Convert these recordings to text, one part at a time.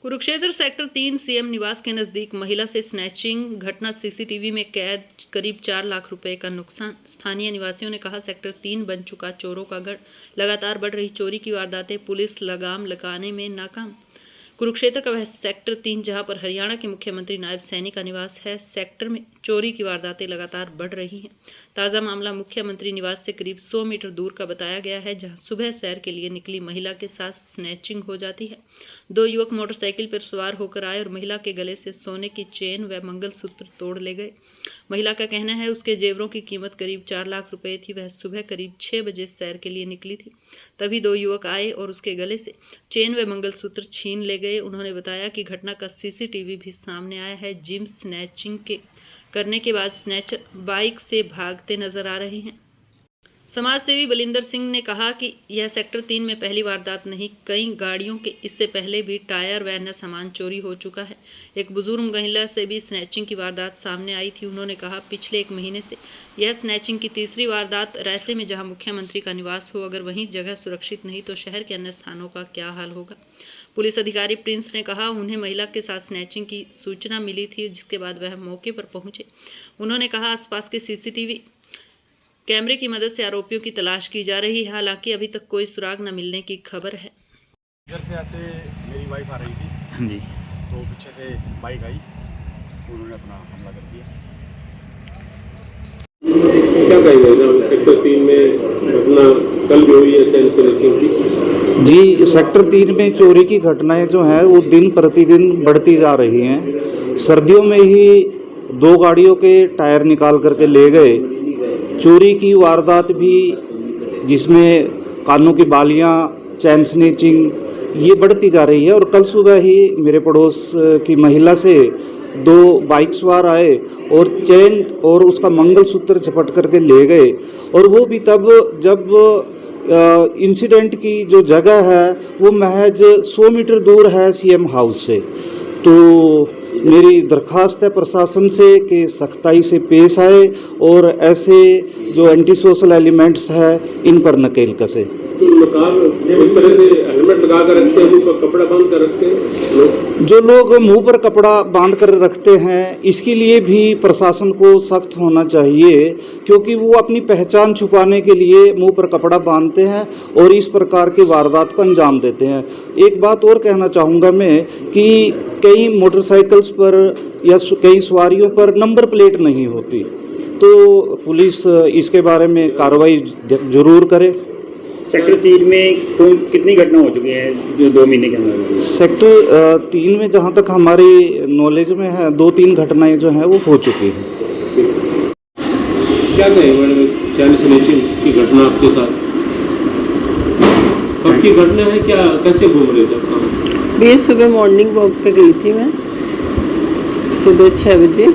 Kurukshetra sector 3 CM निवास के नजदीक महिला से स्नैचिंग घटना सीसीटीवी में कैद, करीब 4 लाख रुपए का नुकसान। स्थानीय निवासियों ने कहा, सेक्टर 3 बन चुका चोरों का गढ़, लगातार बढ़ रही चोरी की वारदातें, पुलिस लगाम लगाने में नाकाम। कुरुक्षेत्र का वह सेक्टर 3 जहां पर हरियाणा के मुख्यमंत्री नायब सैनी का निवास है, सेक्टर में चोरी की वारदातें लगातार बढ़ रही हैं। ताज़ा मामला मुख्यमंत्री निवास से करीब 100 मीटर दूर का बताया गया है, जहां सुबह सैर के लिए निकली महिला के साथ स्नैचिंग हो जाती है। 2 युवक मोटरसाइकिल पर सवार होकर आए और महिला के गले से सोने की चेन व मंगलसूत्र तोड़ ले गए। महिला का कहना है उसके जेवरों की कीमत करीब 4 लाख रुपए थी। वह सुबह करीब 6 बजे सैर के लिए निकली थी, तभी 2 युवक आए और उसके गले से चेन व मंगलसूत्र छीन ले गए। उन्होंने बताया कि घटना का सीसीटीवी भी सामने आया है। जिम स्नैचिंग करने के बाद स्नैचर बाइक से भागते नजर आ रहे हैं। समाज सेवी बलिंदर सिंह ने कहा कि यह सेक्टर 3 में पहली वारदात नहीं, कई गाड़ियों के इससे पहले भी टायर व अन्य सामान चोरी हो चुका है। एक बुजुर्ग महिला से भी स्नैचिंग की वारदात सामने आई थी। उन्होंने कहा, पिछले 1 महीने से यह स्नैचिंग की तीसरी वारदात रैसे में, जहां मुख्यमंत्री का निवास हो, अगर वहीं जगह सुरक्षित नहीं तो शहर के अन्य स्थानों का क्या हाल होगा। पुलिस अधिकारी प्रिंस ने कहा, उन्हें महिला के साथ स्नैचिंग की सूचना मिली थी, जिसके बाद वह मौके पर पहुंचे। उन्होंने कहा, आसपास के सीसीटीवी कैमरे की मदद से आरोपियों की तलाश की जा रही है। हालांकि अभी तक कोई सुराग न मिलने की खबर है। इधर से ऐसे मेरी वाइफ आ रही थी जी, तो पीछे से बाइक आई, उन्होंने अपना हमला कर दिया। क्या कहेंगे सेक्टर 3 में घटना कल भी हुई है चैन स्नैचिंग की? जी, सेक्टर 3 में चोरी की घटनाएं जो हैं वो दिन प्रतिदिन बढ़ती जा रही हैं। सर्दियों में ही 2 गाड़ियों के टायर निकाल करके ले गए। चोरी की वारदात भी, जिसमें कानों की बालियां, चैन स्नैचिंग, ये बढ़ती जा रही है। और कल सुबह ही मेरे पड़ोस की महिला से 2 बाइक सवार आए और चैन और उसका मंगलसूत्र झपट करके ले गए। और वो भी तब जब इंसिडेंट की जो जगह है वो महज 100 मीटर दूर है सीएम हाउस से। तो मेरी दरख्वास्त है प्रशासन से कि सख्ताई से पेश आए और ऐसे जो एंटी सोशल एलिमेंट्स है इन पर नकेल कसे। हेलमेट लगा कर रखते हैं, मुंह पर कपड़ा बांध कर रखते हैं। जो लोग मुंह पर कपड़ा बांध कर रखते हैं, इसके लिए भी प्रशासन को सख्त होना चाहिए, क्योंकि वो अपनी पहचान छुपाने के लिए मुंह पर कपड़ा बांधते हैं और इस प्रकार की वारदात को अंजाम देते हैं। एक बात और कहना चाहूँगा मैं कि कई मोटरसाइकिल्स पर या कई सवारियों पर नंबर प्लेट नहीं होती, तो पुलिस इसके बारे में कार्रवाई जरूर करे। सेक्टर 3 में कितनी घटना हो चुकी है जो 2 महीने के अंदर? सेक्टर 3 में जहाँ तक हमारी नॉलेज में है 2-3 घटनाएं जो हैं वो हो चुकी हैं। क्या कहेंगे चैन स्नैचिंग की घटना आपके साथ? कब की घटना है, क्या कैसे घूम रहे थे? ये सुबह मॉर्निंग वॉक पे गई थी मैं, सुबह 6 बजे।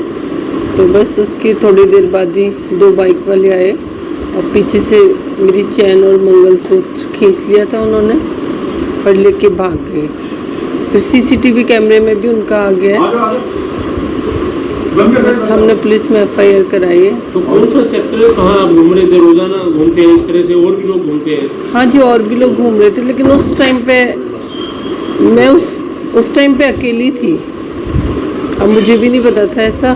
तो बस उसकी थोड़ी देर बाद ही 2 बाइक वाले आए और पीछे से मेरी चैन और मंगलसूत्र खींच लिया था उन्होंने, फिर लेके भाग गए। फिर सीसीटीवी कैमरे में भी उनका आ गया है। बस हमने पुलिस में FIR कराई है। तो कौन सा सेक्टर है, कहाँ आप घूम रहे थे? रोजाना घूमते हैं इस तरह से, और भी लोग घूमते हैं? हाँ जी, और भी लोग घूम रहे थे, लेकिन उस टाइम पे मैं उस टाइम पे अकेली थी। अब मुझे भी नहीं पता था, ऐसा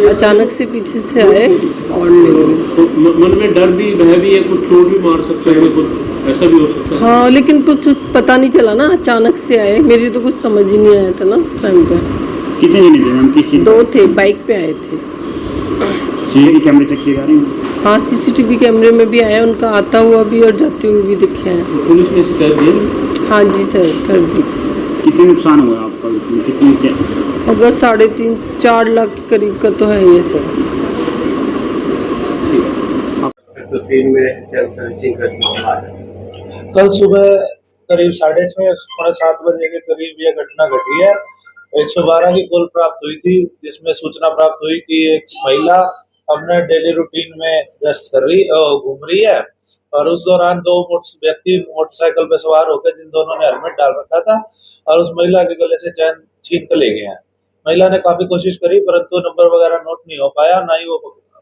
अचानक से पीछे से आए और ले गए। तो मन में डर भी, भय भी है, कुछ चोट भी मार सकते हैं, कुछ ऐसा भी हो सकता है? हाँ, लेकिन कुछ पता नहीं चला ना, अचानक से आए, मेरी तो कुछ समझ ही नहीं आया था ना उस टाइम पे। कितने जने थे? हम किसी 2 थे, बाइक पे आए थे। सीसीटीवी कैमरे चेक किए जा रहे हैं? हाँ, सीसीटीवी कैमरे में भी आया, उनका आता हुआ भी और जाते हुए भी दिखे हैं। पुलिस ने शिकायत दी? हाँ जी सर, कर दी। कितने नुकसान हुआ आपका इसमें? कितनी होगा 3.5-4 लाख के करीब का तो है ये सर। कल सुबह करीब 6:30-7 बजे के करीब यह घटना घटी है। 112 की कॉल प्राप्त हुई थी, जिसमें सूचना प्राप्त हुई कि एक महिला अपने डेली रूटीन में व्यस्त कर रही घूम रही है। और उस दौरान दो व्यक्ति मोटरसाइकिल पे सवार होकर, जिन दोनों ने हेलमेट डाल रखा था, और उस महिला के गले से चैन छीन कर ले गए हैं। महिला ने काफी कोशिश करी, परंतु नंबर वगैरह नोट नहीं हो पाया, ना ही वो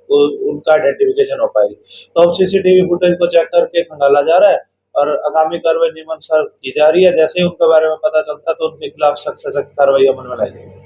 उनका आइडेंटिफिकेशन हो पाई। तो अब सीसीटीवी फुटेज को चेक करके खंगाला जा रहा है और आगामी कार्रवाई नियमानुसार की जा रही है। जैसे ही उनके बारे में पता चलता है तो उनके खिलाफ सख्त से सख्त कार्रवाई अमल में लाई जाएगी।